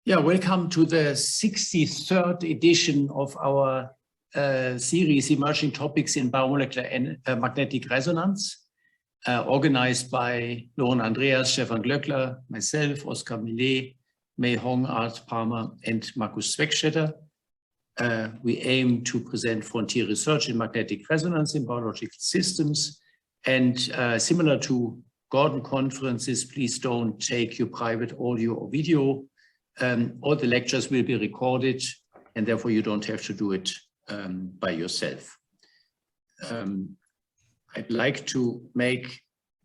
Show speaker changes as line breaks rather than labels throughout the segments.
Yeah, welcome to the 63rd edition of our series, Emerging Topics in Biomolecular and Magnetic Resonance, organized by Lauren Andreas, Stefan Glöckler, myself, Oskar Millet, Mei Hong, Art Palmer, and Markus Zweckstetter. We aim to present frontier research in magnetic resonance in biological systems. And similar to Gordon conferences, please don't take your private audio or video. All the lectures will be recorded, and therefore you don't have to do it by yourself. I'd like to make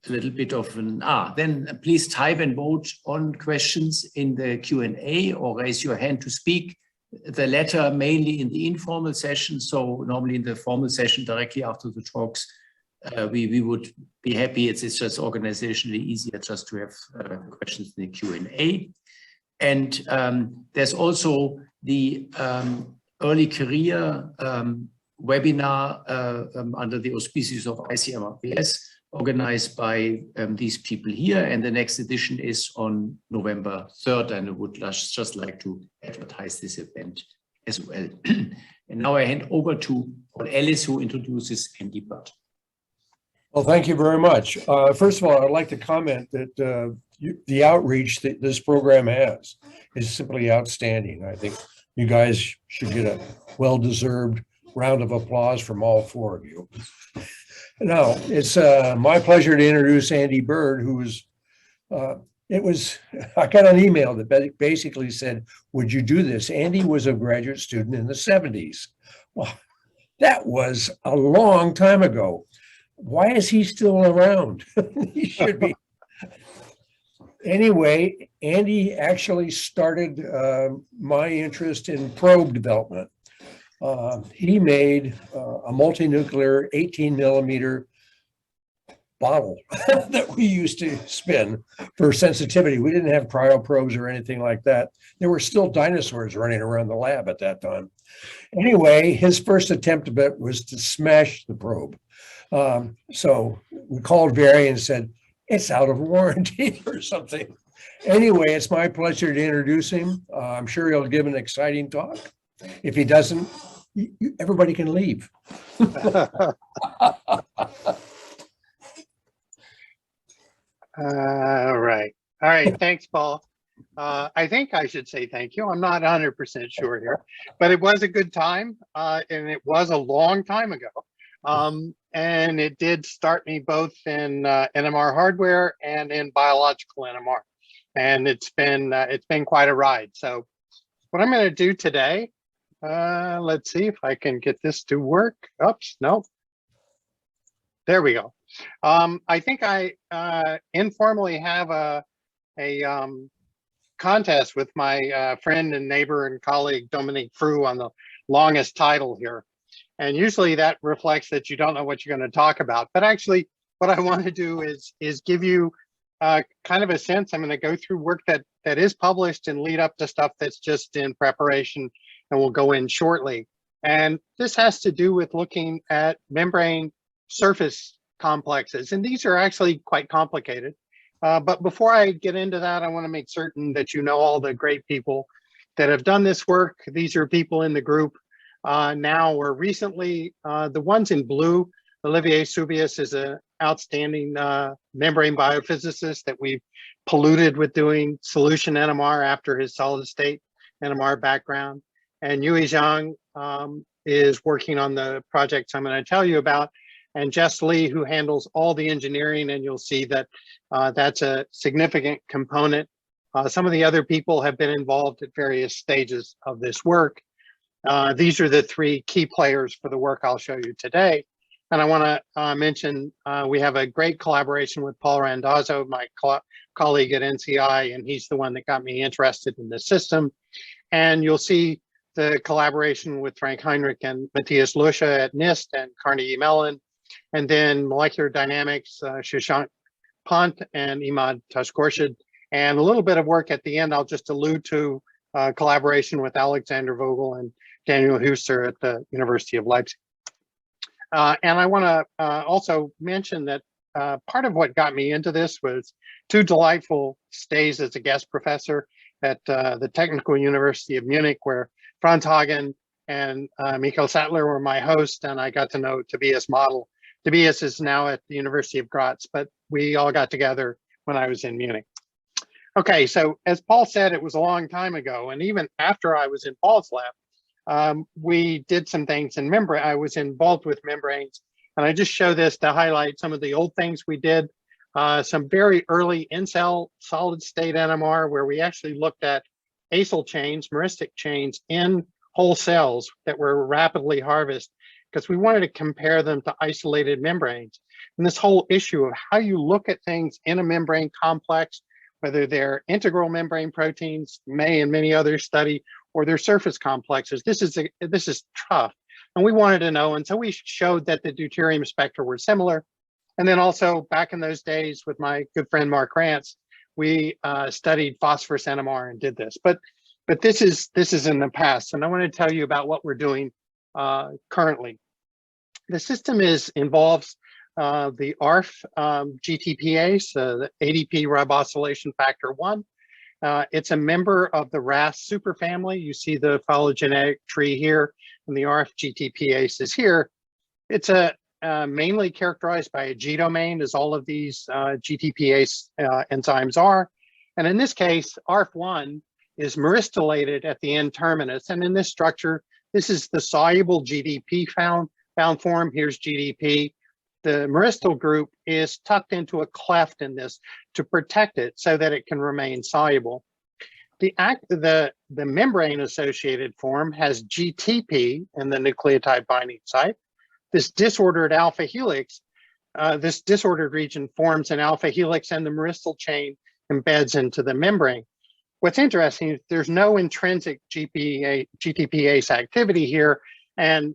a little bit of an, then please type and vote on questions in the Q&A or raise your hand to speak. The latter mainly in the informal session. So normally in the formal session directly after the talks, we would be happy. It's just organizationally easier just to have questions in the Q&A. And there's also the early career webinar under the auspices of ICMRPS, organized by these people here. And the next edition is on November 3rd, and I would just like to advertise this event as well. And now I hand over to Paul Ellis, who introduces Andy Byrd.
Well, thank you very much. First of all, I'd like to comment that the outreach that this program has is simply outstanding. I think you guys should get a well-deserved round of applause from all four of you. Now, it's my pleasure to introduce Andy Byrd, who was, I got an email that basically said, would you do this? Andy was a graduate student in the 70s. Well, that was a long time ago. Why is he still around? He should be. Anyway, Andy actually started my interest in probe development. He made a multinuclear 18 millimeter bottle that we used to spin for sensitivity. We didn't have cryoprobes or anything like that. There were still dinosaurs running around the lab at that time. Anyway, his first attempt at it was to smash the probe. So we called Barry and said, it's out of warranty or something. Anyway, it's my pleasure to introduce him. I'm sure he'll give an exciting talk. If he doesn't, everybody can leave.
All right. Thanks, Paul. I think I should say thank you. I'm not 100% sure here, but it was a good time, and it was a long time ago. And it did start me both in NMR hardware and in biological NMR, and it's been quite a ride. So what I'm going to do today, let's see if I can get this to work. Oops, no. There we go. I think I informally have a contest with my friend and neighbor and colleague Dominique Frew on the longest title here. And usually that reflects that you don't know what you're going to talk about. But actually, what I want to do is give you kind of a sense. I'm going to go through work that is published and lead up to stuff that's just in preparation, and we'll go in shortly. And this has to do with looking at membrane surface complexes. And these are actually quite complicated. But before I get into that, I want to make certain that you know all the great people that have done this work. These are people in the group now or recently. The ones in blue, Olivier Subius is an outstanding membrane biophysicist that we've polluted with doing solution NMR after his solid state NMR background. And Yui Zhang is working on the projects I'm going to tell you about. And Jess Lee, who handles all the engineering, and you'll see that that's a significant component. Some of the other people have been involved at various stages of this work. These are the three key players for the work I'll show you today. And I want to mention we have a great collaboration with Paul Randazzo, my colleague at NCI, and he's the one that got me interested in the system. And you'll see the collaboration with Frank Heinrich and Matthias Lusche at NIST and Carnegie Mellon. And then molecular dynamics, Shashank Pant and Imad Tashkhorshid. And a little bit of work at the end, I'll just allude to collaboration with Alexander Vogel and Daniel Huster at the University of Leipzig. And I want to also mention that part of what got me into this was 2 delightful stays as a guest professor at the Technical University of Munich, where Franz Hagen and Michael Sattler were my host, and I got to know Tobias Model. Tobias is now at the University of Graz, but we all got together when I was in Munich. Okay, so as Paul said, it was a long time ago, and even after I was in Paul's lab, we did some things in membrane. I was involved with membranes, and I just show this to highlight some of the old things we did. Some very early in-cell solid state NMR, where we actually looked at acyl chains, meristic chains in whole cells that were rapidly harvested, because we wanted to compare them to isolated membranes. And this whole issue of how you look at things in a membrane complex, whether they're integral membrane proteins, May and many others study, or they're surface complexes, this is tough. And we wanted to know, and so we showed that the deuterium spectra were similar. And then also back in those days with my good friend Mark Rance, we studied phosphorus NMR and did this. But this is in the past, and I want to tell you about what we're doing currently. The system involves the Arf GAP-PZA, the ADP ribosylation factor 1. It's a member of the RAS superfamily. You see the phylogenetic tree here, and the Arf GAP-PZA is here. It's mainly characterized by a G domain, as all of these GAP-PZA enzymes are. And in this case, Arf1 is meristylated at the N-terminus. And in this structure, this is the soluble GDP found form. Here's GDP. The meristyl group is tucked into a cleft in this to protect it so that it can remain soluble. The membrane associated form has GTP in the nucleotide binding site. This disordered alpha helix, this disordered region forms an alpha helix, and the meristyl chain embeds into the membrane. What's interesting is there's no intrinsic GTPase activity here, and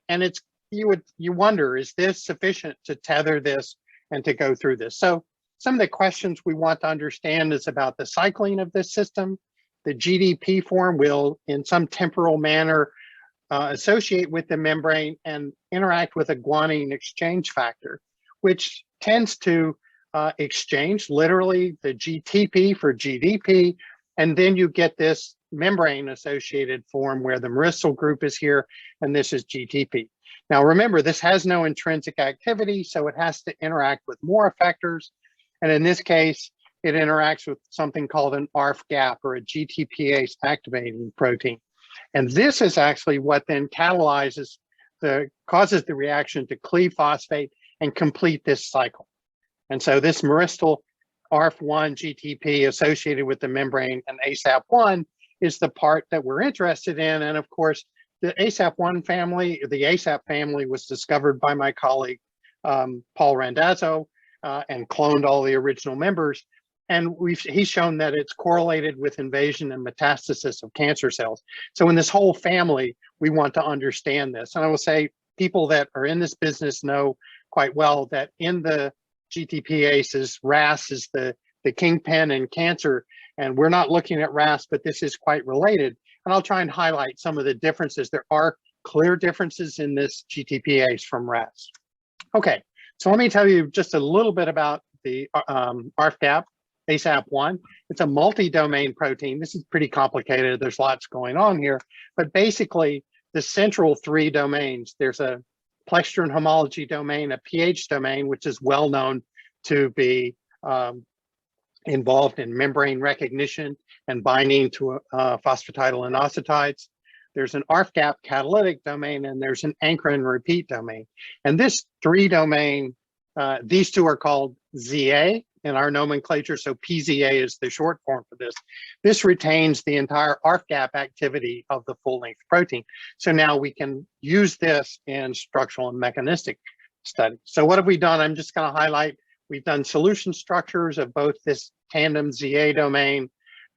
it's you wonder, is this sufficient to tether this and to go through this? So some of the questions we want to understand is about the cycling of this system. The GDP form will, in some temporal manner, associate with the membrane and interact with a guanine exchange factor, which tends to exchange literally the GTP for GDP, and then you get this membrane associated form where the meristyl group is here, and this is GTP. Now remember, this has no intrinsic activity, so it has to interact with more effectors, and in this case, it interacts with something called an Arf GAP, or a GTPase activating protein. And this is actually what then catalyzes causes the reaction to cleave phosphate and complete this cycle. And so this meristyl Arf1 GTP associated with the membrane and ASAP1 is the part that we're interested in. And of course, the ASAP1 family, the ASAP family, was discovered by my colleague, Paul Randazzo, and cloned all the original members. And he's shown that it's correlated with invasion and metastasis of cancer cells. So in this whole family, we want to understand this. And I will say, people that are in this business know quite well that in the GTPases, RAS is the kingpin in cancer. And we're not looking at RAS, but this is quite related. And I'll try and highlight some of the differences. There are clear differences in this GTPase from RAS. Okay, so let me tell you just a little bit about the Arf GAP. ASAP1, it's a multi-domain protein. This is pretty complicated. There's lots going on here, but basically the central three domains, there's a plextron homology domain, a pH domain, which is well known to be involved in membrane recognition and binding to phosphatidylinositides. There's an Arf GAP catalytic domain, and there's an anchorin repeat domain. And this three domain, these two are called ZA in our nomenclature, so PZA is the short form for this. This retains the entire Arf GAP activity of the full-length protein. So now we can use this in structural and mechanistic studies. So what have we done? I'm just going to highlight, we've done solution structures of both this tandem ZA domain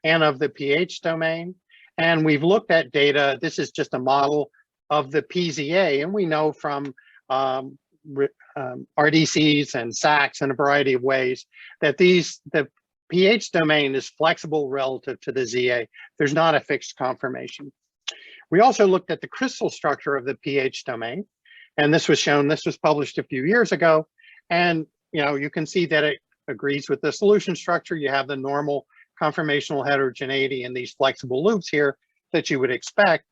and of the pH domain. And we've looked at data. This is just a model of the PZA, and we know from RDCs and SACs in a variety of ways that the pH domain is flexible relative to the ZA. There's not a fixed conformation. We also looked at the crystal structure of the pH domain, and this was shown, this was published a few years ago, and you can see that it agrees with the solution structure. You have the normal conformational heterogeneity in these flexible loops here that you would expect.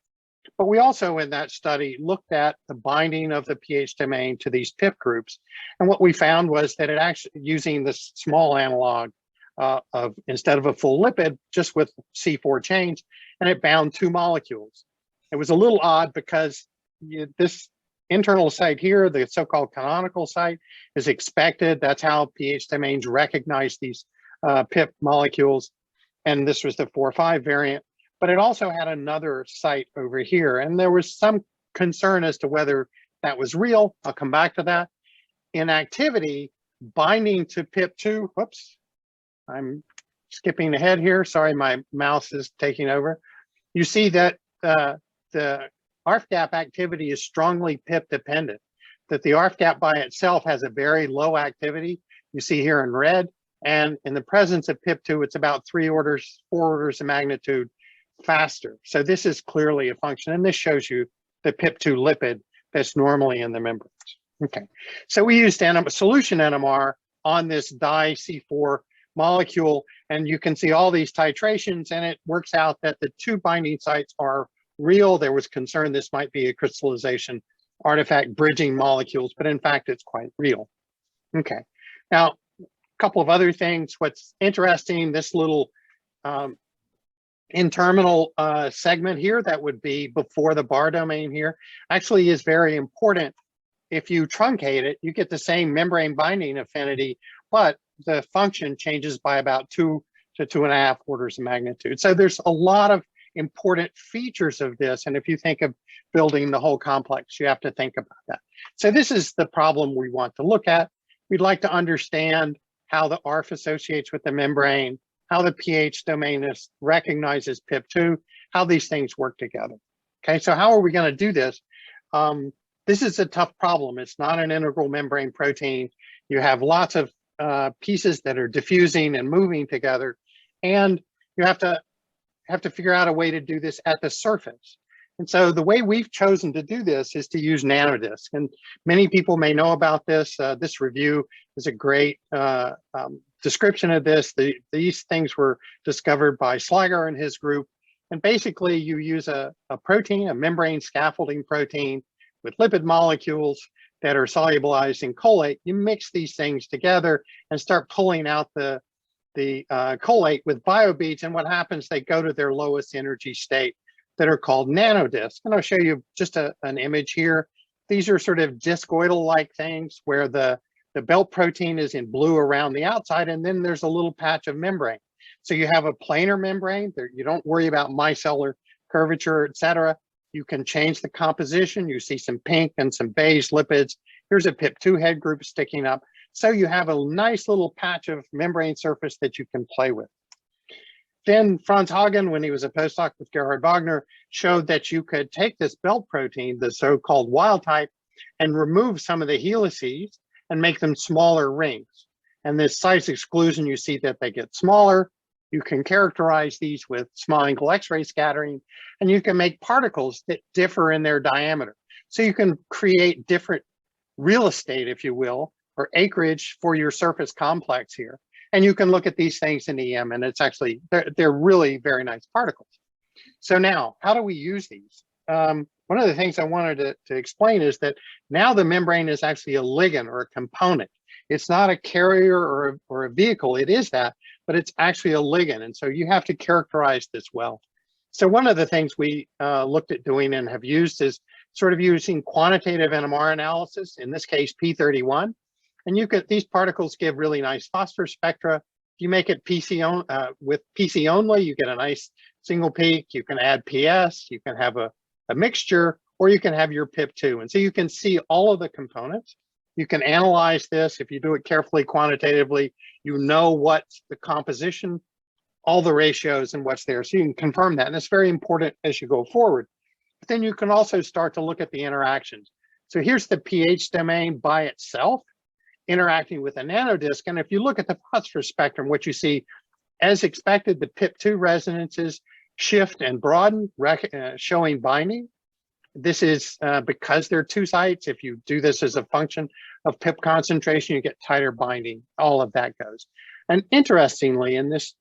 But we also in that study looked at the binding of the pH domain to these PIP groups. And what we found was that it actually, using this small analog of instead of a full lipid, just with C4 chains, and it bound 2 molecules. It was a little odd because this internal site here, the so-called canonical site, is expected. That's how pH domains recognize these PIP molecules. And this was the 4-5 variant. But it also had another site over here. And there was some concern as to whether that was real. I'll come back to that. In activity, binding to PIP2, whoops, I'm skipping ahead here. Sorry, my mouse is taking over. You see that the Arf GAP activity is strongly PIP dependent, that the Arf GAP by itself has a very low activity. You see here in red, and in the presence of PIP2, it's about 4 orders of magnitude faster. So this is clearly a function, and this shows you the PIP2 lipid that's normally in the membranes. Okay, so we used solution NMR on this di-C4 molecule, and you can see all these titrations, and it works out that the 2 binding sites are real. There was concern this might be a crystallization artifact bridging molecules, but in fact, it's quite real. Okay, now, a couple of other things. What's interesting, this little N-terminal segment here that would be before the bar domain here actually is very important. If you truncate it, you get the same membrane binding affinity, but the function changes by about 2 to 2.5 orders of magnitude. So there's a lot of important features of this. And if you think of building the whole complex, you have to think about that. So this is the problem we want to look at. We'd like to understand how the ARF associates with the membrane, how the pH domain recognizes PIP2, how these things work together. Okay, so how are we going to do this? This is a tough problem. It's not an integral membrane protein. You have lots of pieces that are diffusing and moving together, and you have to figure out a way to do this at the surface. And so the way we've chosen to do this is to use nanodisc. And many people may know about this. This review is a great description of this. These things were discovered by Slager and his group. And basically you use a protein, a membrane scaffolding protein with lipid molecules that are solubilized in cholate. You mix these things together and start pulling out the cholate with biobeads. And what happens, they go to their lowest energy state that are called nanodiscs. And I'll show you just an image here. These are sort of discoidal-like things where the belt protein is in blue around the outside, and then there's a little patch of membrane. So you have a planar membrane. You don't worry about micellar curvature, et cetera. You can change the composition. You see some pink and some beige lipids. Here's a PIP2 head group sticking up. So you have a nice little patch of membrane surface that you can play with. Then Franz Hagen, when he was a postdoc with Gerhard Wagner, showed that you could take this belt protein, the so-called wild type, and remove some of the helices and make them smaller rings. And this size exclusion, you see that they get smaller. You can characterize these with small angle X-ray scattering, and you can make particles that differ in their diameter. So you can create different real estate, if you will, or acreage for your surface complex here. And you can look at these things in EM, and it's actually, they're really very nice particles. So now, how do we use these? One of the things I wanted to explain is that now the membrane is actually a ligand or a component. It's not a carrier or a vehicle. It is that, but it's actually a ligand. And so you have to characterize this well. So one of the things we looked at doing and have used is sort of using quantitative NMR analysis, in this case, P31. And you could, these particles give really nice phosphor spectra. If you make it with PC only, you get a nice single peak. You can add PS, you can have a mixture, or you can have your PIP2. And so you can see all of the components. You can analyze this. If you do it carefully, quantitatively, you know what's the composition, all the ratios and what's there. So you can confirm that. And it's very important as you go forward. But then you can also start to look at the interactions. So here's the pH domain by itself interacting with a nanodisc. And if you look at the phosphorus spectrum, what you see, as expected, the PIP2 resonances shift and broaden, showing binding. This is because there are 2 sites. If you do this as a function of PIP concentration, you get tighter binding. All of that goes. And interestingly, in this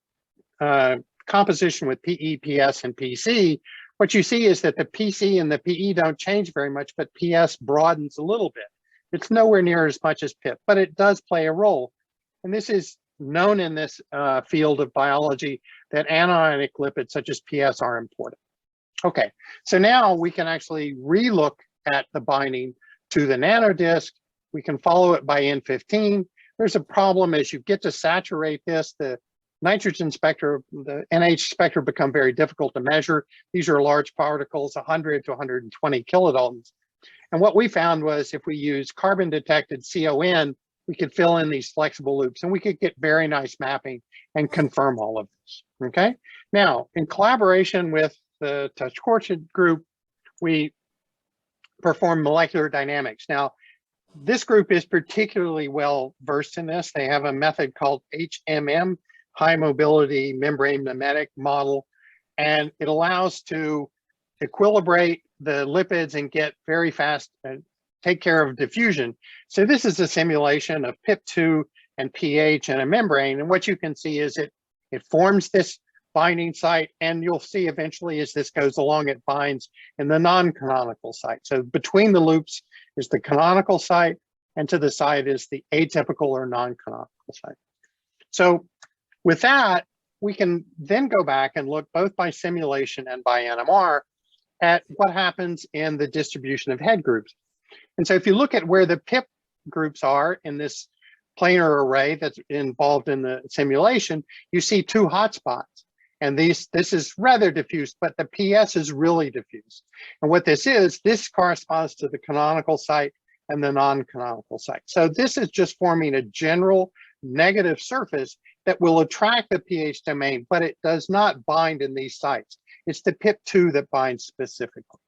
composition with PE, PS, and PC, what you see is that the PC and the PE don't change very much, but PS broadens a little bit. It's nowhere near as much as PIP, but it does play a role. And this is known in this field of biology that anionic lipids such as PS are important. Okay, so now we can actually relook at the binding to the nanodisk. We can follow it by N15. There's a problem as you get to saturate this, the nitrogen spectra, the NH spectra become very difficult to measure. These are large particles, 100 to 120 kilodaltons. And what we found was if we use carbon detected CON, we could fill in these flexible loops and we could get very nice mapping and confirm all of this, okay? Now, in collaboration with the Touch-Korchid group, we perform molecular dynamics. Now, this group is particularly well versed in this. They have a method called HMM, High Mobility Membrane Mimetic Model, and it allows to equilibrate the lipids and get very fast, take care of diffusion. So this is a simulation of PIP2 and pH in a membrane, and what you can see is it forms this binding site, and you'll see eventually as this goes along, it binds in the non-canonical site. So between the loops is the canonical site, and to the side is the atypical or non-canonical site. So with that, we can then go back and look both by simulation and by NMR at what happens in the distribution of head groups. And so if you look at where the PIP groups are in this planar array that's involved in the simulation, you see two hotspots. And this is rather diffuse, but the PS is really diffuse. And what this is, this corresponds to the canonical site and the non-canonical site. So this is just forming a general negative surface that will attract the pH domain, but it does not bind in these sites. It's the PIP2 that binds specifically.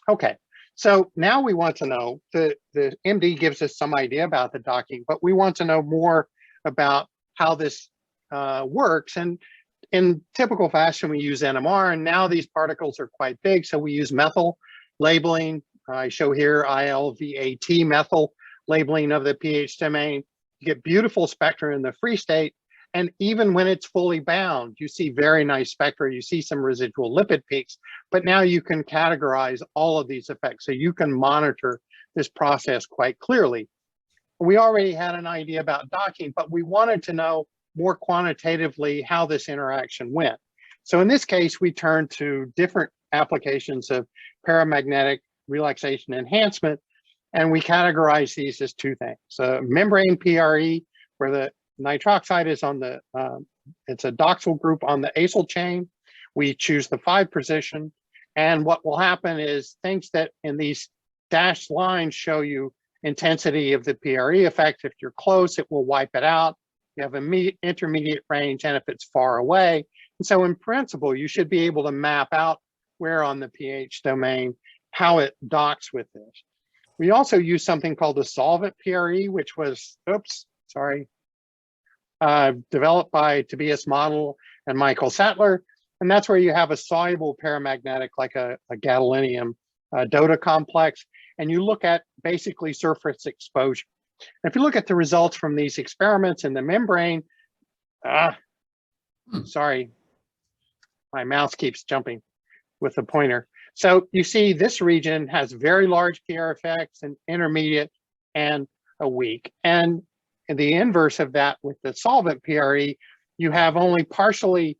Okay, so now we want to know, the MD gives us some idea about the docking, but we want to know more about how this works. And in typical fashion, we use NMR, and now these particles are quite big, so we use methyl labeling. I show here ILVAT methyl labeling of the pH domain. You get beautiful spectra in the free state, and even when it's fully bound, you see very nice spectra. You see some residual lipid peaks, but now you can categorize all of these effects, so you can monitor this process quite clearly. We already had an idea about docking, but we wanted to know more quantitatively how this interaction went. So in this case, we turned to different applications of paramagnetic relaxation enhancement, and we categorize these as two things. So membrane PRE, where the nitroxide is on the, it's a doxyl group on the acyl chain. We choose the 5 position, and what will happen is things that in these dashed lines show you intensity of the PRE effect. If you're close, it will wipe it out. You have an intermediate range, and if it's far away. And so in principle, you should be able to map out where on the pH domain, how it docks with this. We also use something called the solvent PRE, which was, developed by Tobias Model and Michael Sattler. And that's where you have a soluble paramagnetic, like a gadolinium DOTA complex, and you look at basically surface exposure. And if you look at the results from these experiments in the membrane, sorry, my mouse keeps jumping with the pointer. So you see this region has very large PR effects, and intermediate and a weak. And the inverse of that with the solvent PRE, you have only partially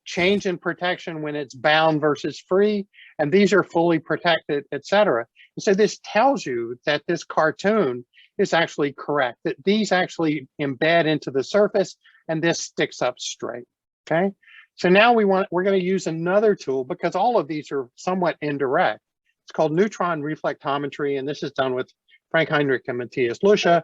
change in protection when it's bound versus free, and these are fully protected, et cetera. And so this tells you that this cartoon is actually correct, that these actually embed into the surface and this sticks up straight, okay? So now we're going to use another tool because all of these are somewhat indirect. It's called neutron reflectometry, and this is done with Frank Heinrich and Matthias Lusche.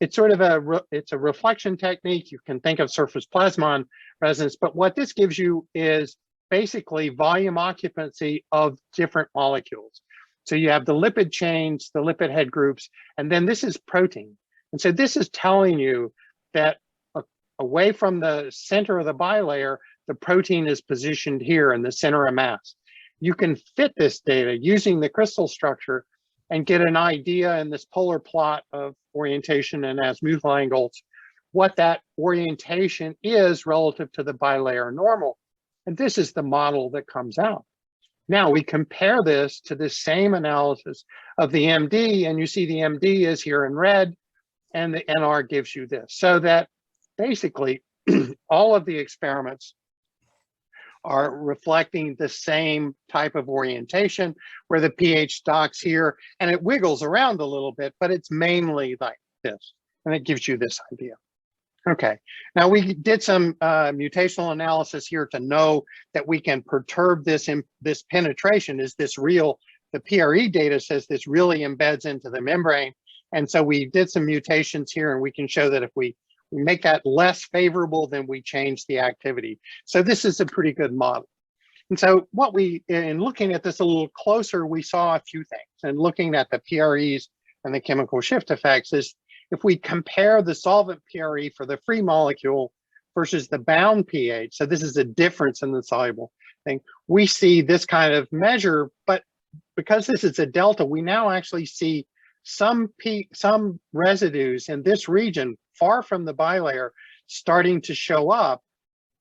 It's sort of it's a reflection technique. You can think of surface plasmon resonance, but what this gives you is basically volume occupancy of different molecules. So you have the lipid chains, the lipid head groups, and then this is protein. And so this is telling you that away from the center of the bilayer, the protein is positioned here in the center of mass. You can fit this data using the crystal structure and get an idea in this polar plot of orientation and azimuthal angles what that orientation is relative to the bilayer normal. And this is the model that comes out. Now we compare this to the same analysis of the MD, and you see the MD is here in red, and the NR gives you this. So that basically all of the experiments are reflecting the same type of orientation, where the pH docks here, and it wiggles around a little bit, but it's mainly like this, and it gives you this idea. Okay, now we did some mutational analysis here to know that we can perturb this penetration. Is this real? The PRE data says this really embeds into the membrane. And so we did some mutations here, and we can show that if we make that less favorable, then we change the activity. So this is a pretty good model. And so what in looking at this a little closer, we saw a few things. And looking at the PREs and the chemical shift effects is, if we compare the solvent PRE for the free molecule versus the bound pH, so this is a difference in the soluble thing, we see this kind of measure, but because this is a delta, we now actually see some residues in this region far from the bilayer starting to show up.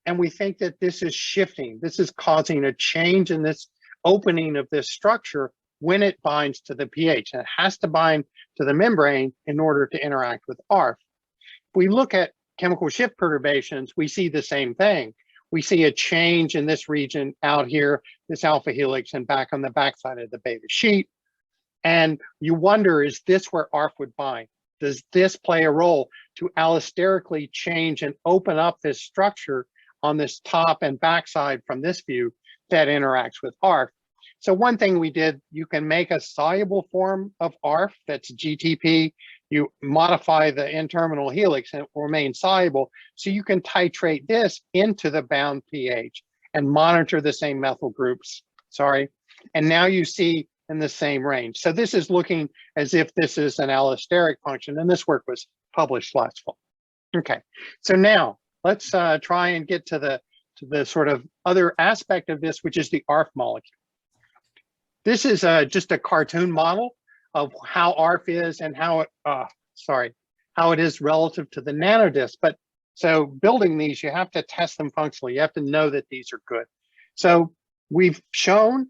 And we think that this is shifting. This is causing a change in this opening of this structure when it binds to the pH. And it has to bind to the membrane in order to interact with ARF. If we look at chemical shift perturbations, we see the same thing. We see a change in this region out here, this alpha helix, and back on the backside of the beta sheet. And you wonder, is this where ARF would bind? Does this play a role to allosterically change and open up this structure on this top and backside from this view that interacts with ARF? So one thing we did, you can make a soluble form of ARF that's GTP. You modify the N-terminal helix and it will remain soluble. So you can titrate this into the bound pH and monitor the same methyl groups, and now you see in the same range. So this is looking as if this is an allosteric function, and this work was published last fall. Okay, so now let's try and get to the sort of other aspect of this, which is the ARF molecule. This is just a cartoon model of how ARF is and how it is relative to the nanodisk. But so building these, you have to test them functionally. You have to know that these are good. So we've shown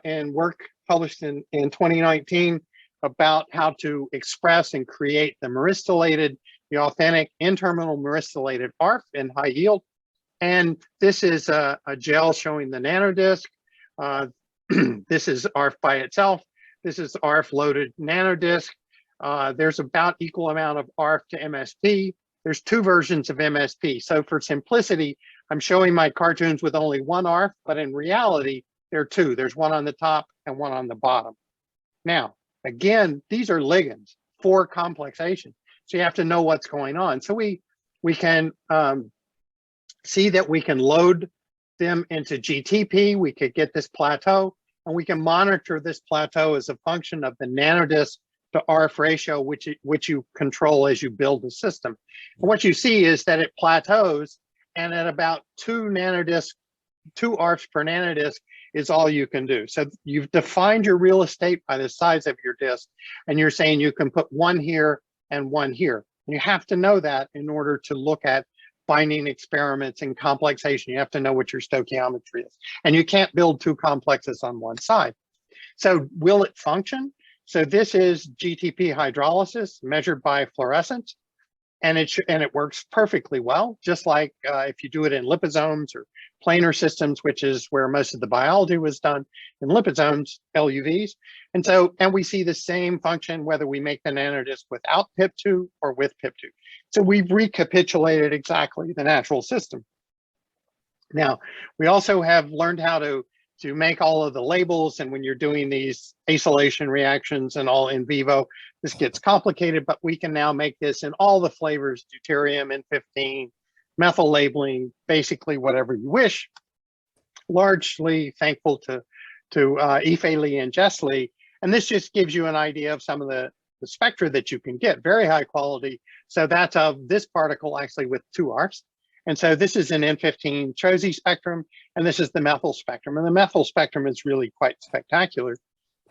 in work published in 2019 about how to express and create the authentic N-terminal myristylated ARF in high yield. And this is a gel showing the nanodisk. This is ARF by itself. This is ARF loaded nanodisk. There's about equal amount of ARF to MSP. There's two versions of MSP. So for simplicity, I'm showing my cartoons with only one ARF, but in reality, there are two. There's one on the top and one on the bottom. Now, again, these are ligands for complexation. So you have to know what's going on. So we can see that we can load them into GTP. We could get this plateau, and we can monitor this plateau as a function of the nanodisk to ARF ratio, which you control as you build the system. And what you see is that it plateaus, and at about 2 ARFs per nanodisk is all you can do. So you've defined your real estate by the size of your disk, and you're saying you can put one here and one here. And you have to know that in order to look at binding experiments and complexation. You have to know what your stoichiometry is. And you can't build two complexes on one side. So will it function? So this is GTP hydrolysis measured by fluorescence. And it works perfectly well, just like if you do it in liposomes or planar systems, which is where most of the biology was done in liposomes, LUVs. And we see the same function whether we make the nanodisk without PIP2 or with PIP2. So we've recapitulated exactly the natural system. Now, we also have learned how to make all of the labels, and when you're doing these acylation reactions and all in vivo, this gets complicated, but we can now make this in all the flavors, deuterium, N15, methyl labeling, basically whatever you wish. Largely thankful to Ife Lee and Jess Lee. And this just gives you an idea of some of the spectra that you can get, very high quality. So that's of this particle actually with 2 ARFs. And so this is an N15 TROSY spectrum, and this is the methyl spectrum. And the methyl spectrum is really quite spectacular.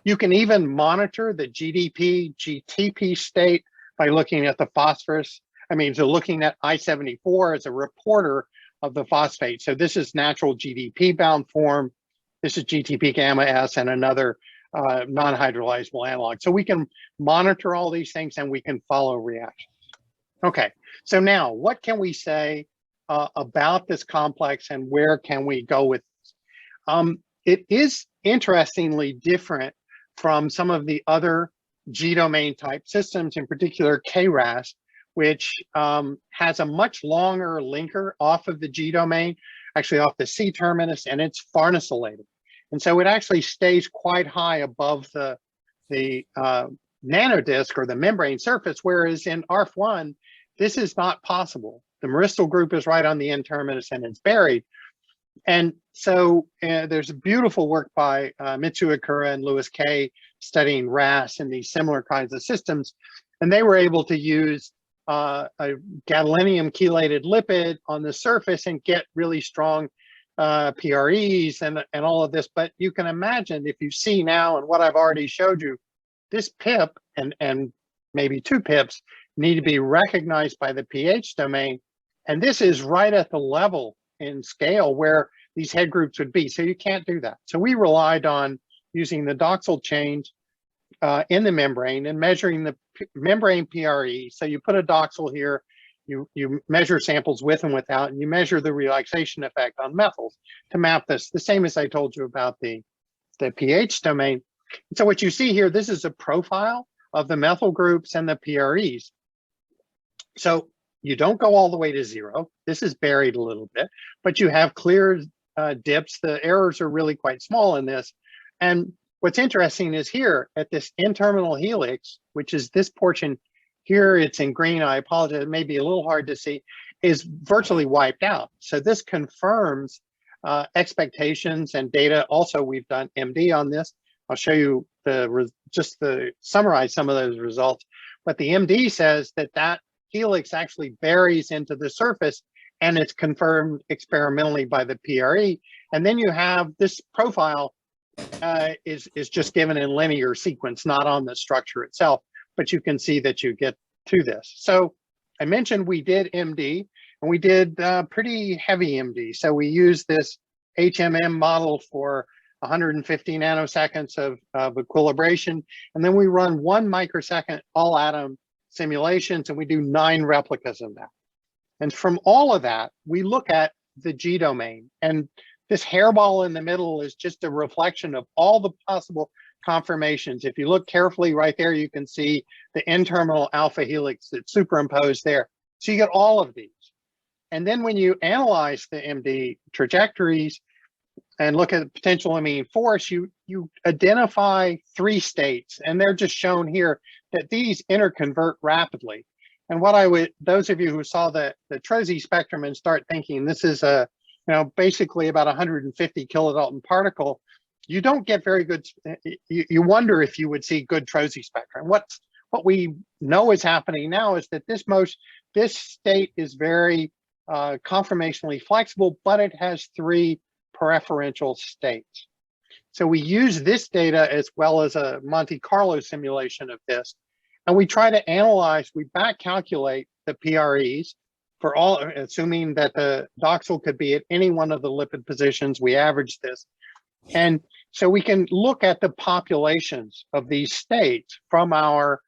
You can even monitor the GDP, GTP state by looking at the phosphorus So looking at I-74 as a reporter of the phosphate. So this is natural GDP bound form. This is GTP gamma S and another non-hydrolyzable analog. So we can monitor all these things and we can follow reactions. Okay, so now what can we say about this complex and where can we go with this? It is interestingly different from some of the other G-domain type systems, in particular KRAS, which has a much longer linker off of the G-domain, actually off the C-terminus, and it's farnesylated. And so it actually stays quite high above the nanodisk or the membrane surface, whereas in ARF1, this is not possible. The myristyl group is right on the N-terminus and it's buried. And so there's beautiful work by Mitsuo Ikura and Lewis Kay studying RAS and these similar kinds of systems. And they were able to use a gadolinium chelated lipid on the surface and get really strong PREs and all of this. But you can imagine, if you see now and what I've already showed you, this PIP and maybe two PIPs need to be recognized by the pH domain. And this is right at the level in scale where these head groups would be. So you can't do that. So we relied on using the doxal change in the membrane and measuring the membrane PRE. So you put a doxal here, you measure samples with and without, and you measure the relaxation effect on methyls to map this, the same as I told you about the pH domain. And so what you see here, this is a profile of the methyl groups and the PREs. So you don't go all the way to zero. This is buried a little bit, but you have clear dips. The errors are really quite small in this. And what's interesting is here at this N-terminal helix, which is this portion here, it's in green, I apologize, it may be a little hard to see, is virtually wiped out. So this confirms expectations and data. Also, we've done MD on this. I'll show you just to summarize some of those results. But the MD says that helix actually buries into the surface and it's confirmed experimentally by the PRE. And then you have this profile is just given in linear sequence, not on the structure itself, but you can see that you get to this. So I mentioned we did MD and we did pretty heavy MD. So we used this HMM model for 150 nanoseconds of equilibration. And then we run 1 microsecond all atom simulations and we do 9 replicas of that. And from all of that, we look at the G domain. And this hairball in the middle is just a reflection of all the possible conformations. If you look carefully right there, you can see the N-terminal alpha helix that's superimposed there. So you get all of these. And then when you analyze the MD trajectories and look at the potential amine force, you identify 3 states, and they're just shown here that these interconvert rapidly. And what those of you who saw the TROSY spectrum and start thinking this is basically about 150 kilodalton particle, you don't get very good, you wonder if you would see good TROSY spectrum. What we know is happening now is that this state is very conformationally flexible, but it has 3 preferential states. So we use this data as well as a Monte Carlo simulation of this, and we try to analyze, we back calculate the PREs for all, assuming that the doxal could be at any one of the lipid positions. We average this. And so we can look at the populations of these states from our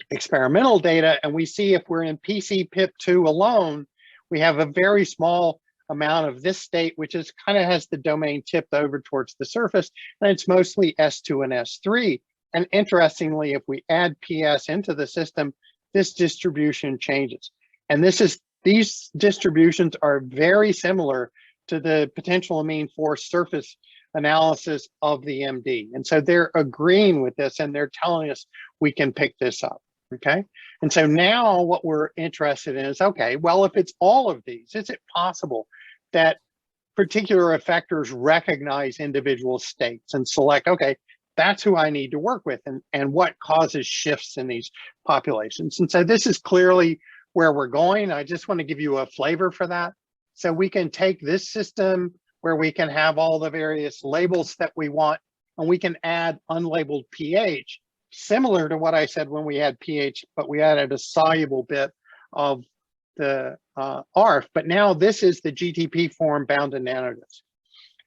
experimental data, and we see if we're in PC-PIP2 alone, we have a very small amount of this state, which is kind of has the domain tipped over towards the surface, and it's mostly S2 and S3. And interestingly, if we add PS into the system, this distribution changes. And these distributions are very similar to the potential amine force surface analysis of the MD. And so they're agreeing with this and they're telling us we can pick this up, okay? And so now what we're interested in is, okay, well, if it's all of these, is it possible that particular effectors recognize individual states and select, okay, that's who I need to work with, and what causes shifts in these populations. And so this is clearly where we're going. I just want to give you a flavor for that. So we can take this system where we can have all the various labels that we want, and we can add unlabeled pH similar to what I said when we had pH, but we added a soluble bit of the ARF, but now this is the GTP form bound to nanodisk.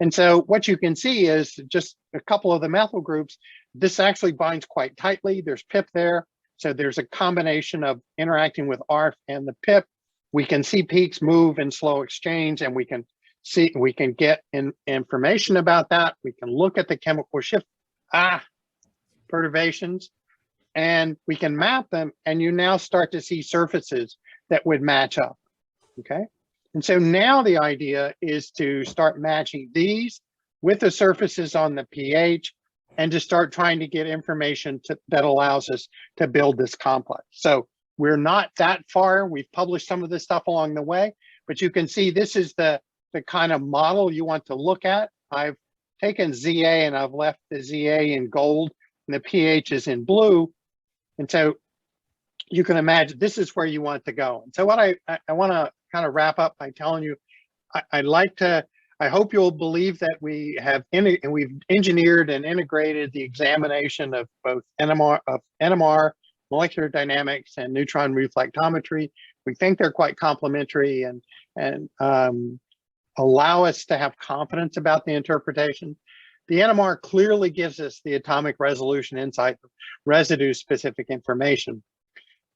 And so what you can see is just a couple of the methyl groups. This actually binds quite tightly. There's PIP there. So there's a combination of interacting with ARF and the PIP. We can see peaks move in slow exchange, and we can get information about that. We can look at the chemical shift perturbations, and we can map them, and you now start to see surfaces that would match up, okay? And so now the idea is to start matching these with the surfaces on the pH and to start trying to get information that allows us to build this complex. So we're not that far. We've published some of this stuff along the way, but you can see this is the kind of model you want to look at. I've taken ZA and I've left the ZA in gold and the pH is in blue. And so you can imagine this is where you want to go. And so what I want to kind of wrap up by telling you, I hope you'll believe that we've engineered and integrated the examination of both NMR, molecular dynamics, and neutron reflectometry. We think they're quite complementary and allow us to have confidence about the interpretation. The NMR clearly gives us the atomic resolution insight, residue-specific information.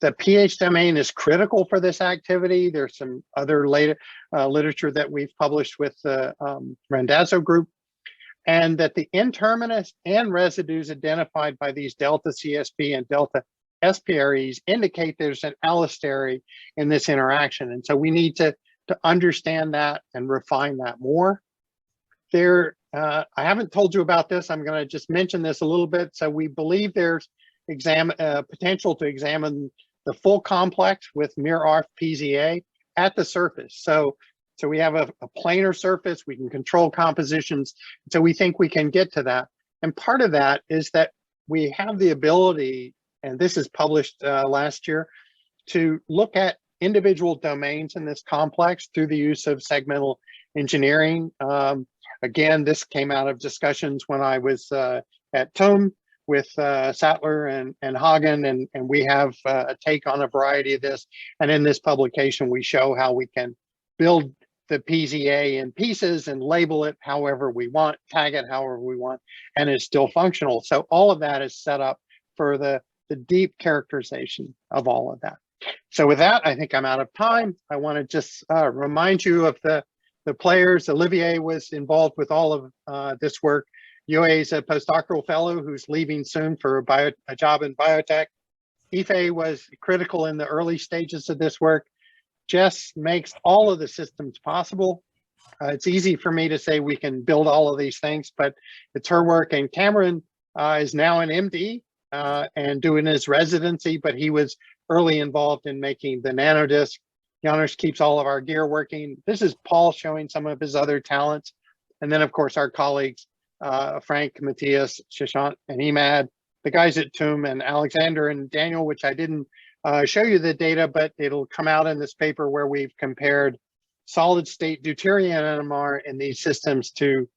The pH domain is critical for this activity. There's some other literature that we've published with the Randazzo group, and that the N-terminus and residues identified by these delta CSP and delta SPREs indicate there's an allostery in this interaction. And so we need to understand that and refine that more. I haven't told you about this. I'm going to just mention this a little bit. So we believe there's potential to examine the full complex with mere Arf PZA at the surface. So we have a planar surface. We can control compositions. So we think we can get to that. And part of that is that we have the ability, and this is published last year, to look at individual domains in this complex through the use of segmental engineering. Again, this came out of discussions when I was at TOM with Sattler and Hagen, and we have a take on a variety of this. And in this publication, we show how we can build the PZA in pieces and label it however we want, tag it however we want, and it's still functional. So all of that is set up for the deep characterization of all of that. So with that, I think I'm out of time. I want to just remind you of the players. Olivier was involved with all of this work. Yue is a postdoctoral fellow who's leaving soon for a job in biotech. Ife was critical in the early stages of this work. Jess makes all of the systems possible. It's easy for me to say we can build all of these things, but it's her work. And Cameron is now an MD and doing his residency, but he was early involved in making the nanodisk. Janusz keeps all of our gear working. This is Paul showing some of his other talents. And then, of course, our colleagues, Frank, Matthias, Shishant, and Emad, the guys at TOM, and Alexander and Daniel, which I didn't show you the data, but it'll come out in this paper where we've compared solid state deuterium NMR in these systems to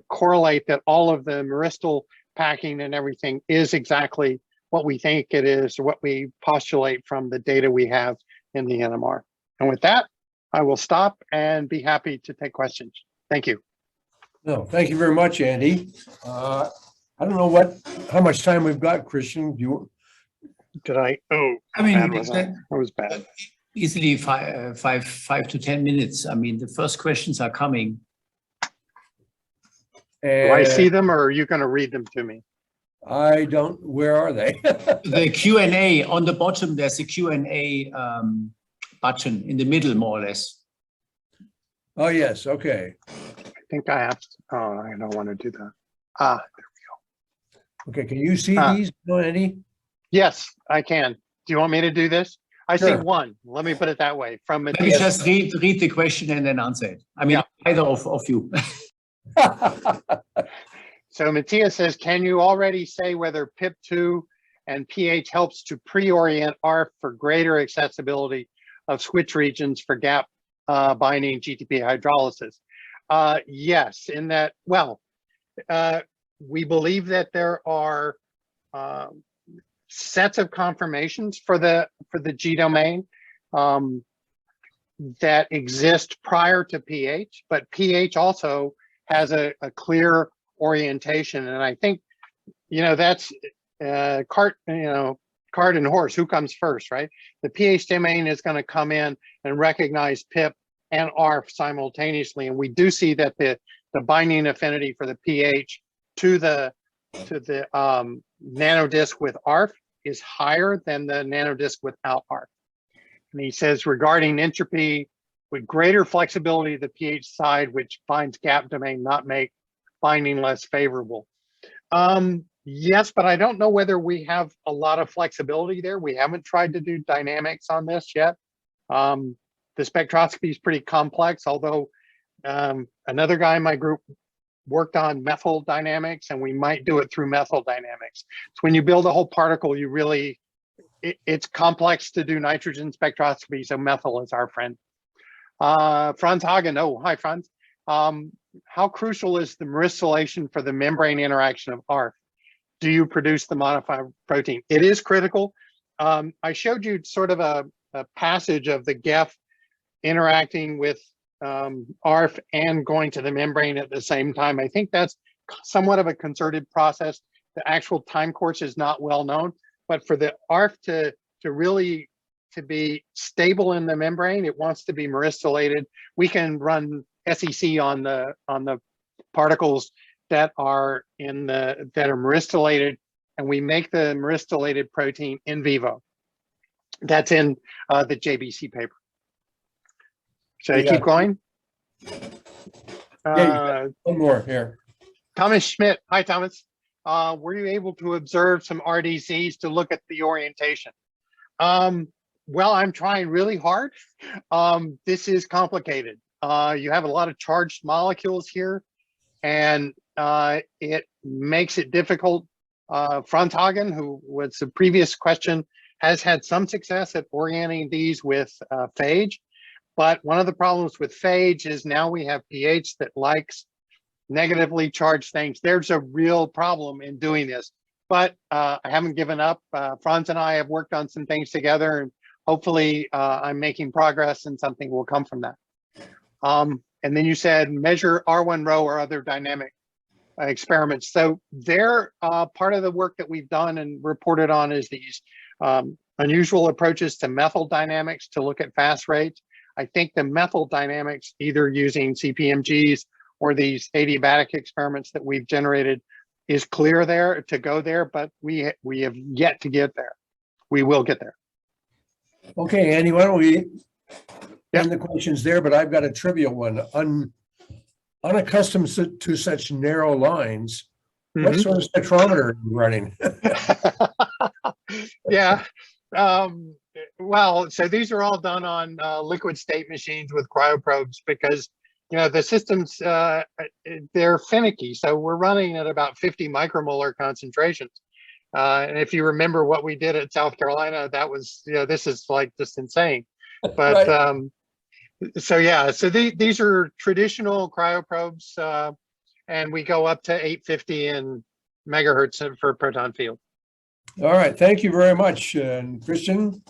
correlate that all of the myristal packing and everything is exactly what we think it is, or what we postulate from the data we have in the NMR. And with that, I will stop and be happy to take questions. Thank you.
No, thank you very much, Andy. I don't know how much time we've got, Christian.
Did I? Oh,
I mean,
that was bad.
Easily 5 to 10 minutes. I mean, the first questions are coming.
Do I see them, or are you going to read them to me?
I don't. Where are they?
The Q&A on the bottom. There's a Q&A button in the middle, more or less.
Oh yes. Okay.
I think I have. Oh, I don't want to do that. There we
go. Okay. Can you see these, Andy?
Yes, I can. Do you want me to do this? I
Sure.
see one. Let me put it that way. From
Let me just read the question and then answer it. I mean, either of you.
So Matthias says, can you already say whether PIP2 and pH helps to pre-orient ARF for greater accessibility of switch regions for gap binding GTP hydrolysis? Yes, in that, well, we believe that there are sets of conformations for the G domain that exist prior to pH, but pH also has a clear orientation. And I think, that's cart and horse, who comes first, right? The pH domain is going to come in and recognize PIP and ARF simultaneously. And we do see that the binding affinity for the pH to the nanodisc with ARF is higher than the nanodisc without ARF. And he says, regarding entropy, with greater flexibility, the pH side, which binds gap domain, not make binding less favorable. Yes, but I don't know whether we have a lot of flexibility there. We haven't tried to do dynamics on this yet. The spectroscopy is pretty complex, although another guy in my group worked on methyl dynamics, and we might do it through methyl dynamics. So when you build a whole particle, you really, it's complex to do nitrogen spectroscopy, so methyl is our friend. Franz Hagen, oh, hi Franz. How crucial is the myristylation for the membrane interaction of ARF? Do you produce the modified protein? It is critical. I showed you sort of a passage of the GEF interacting with ARF and going to the membrane at the same time. I think that's somewhat of a concerted process. The actual time course is not well known, but for the ARF to really be stable in the membrane, it wants to be myristylated. We can run SEC on the particles that are myristylated, and we make the myristylated protein in vivo. That's in the JBC paper. Should I keep going?
Yeah, one more here.
Thomas Schmidt. Hi, Thomas. Were you able to observe some RDCs to look at the orientation? Well, I'm trying really hard. This is complicated. You have a lot of charged molecules here, and it makes it difficult. Franz Hagen, who was the previous question, has had some success at orienting these with phage. But one of the problems with phage is now we have pH that likes negatively charged things. There's a real problem in doing this, but I haven't given up. Franz and I have worked on some things together, and hopefully I'm making progress and something will come from that. And then you said measure R1 row or other dynamic experiments. So they're part of the work that we've done and reported on is these unusual approaches to methyl dynamics to look at fast rates. I think the methyl dynamics, either using CPMGs or these adiabatic experiments that we've generated, is clear there to go there, but we have yet to get there. We will get there.
Okay, Andy, why don't we end the questions there, but I've got a trivial one. Unaccustomed to such narrow lines, what sort of spectrometer are you running?
Yeah. Well, so these are all done on liquid state machines with cryoprobes because, the systems, they're finicky. So we're running at about 50 micromolar concentrations. And if you remember what we did at South Carolina, that was, this is like just insane. But right. So yeah, so these are traditional cryoprobes, and we go up to 850 in megahertz for proton field.
All right, thank you very much. And Christian,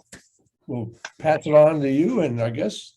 we'll pass it on to you, and I guess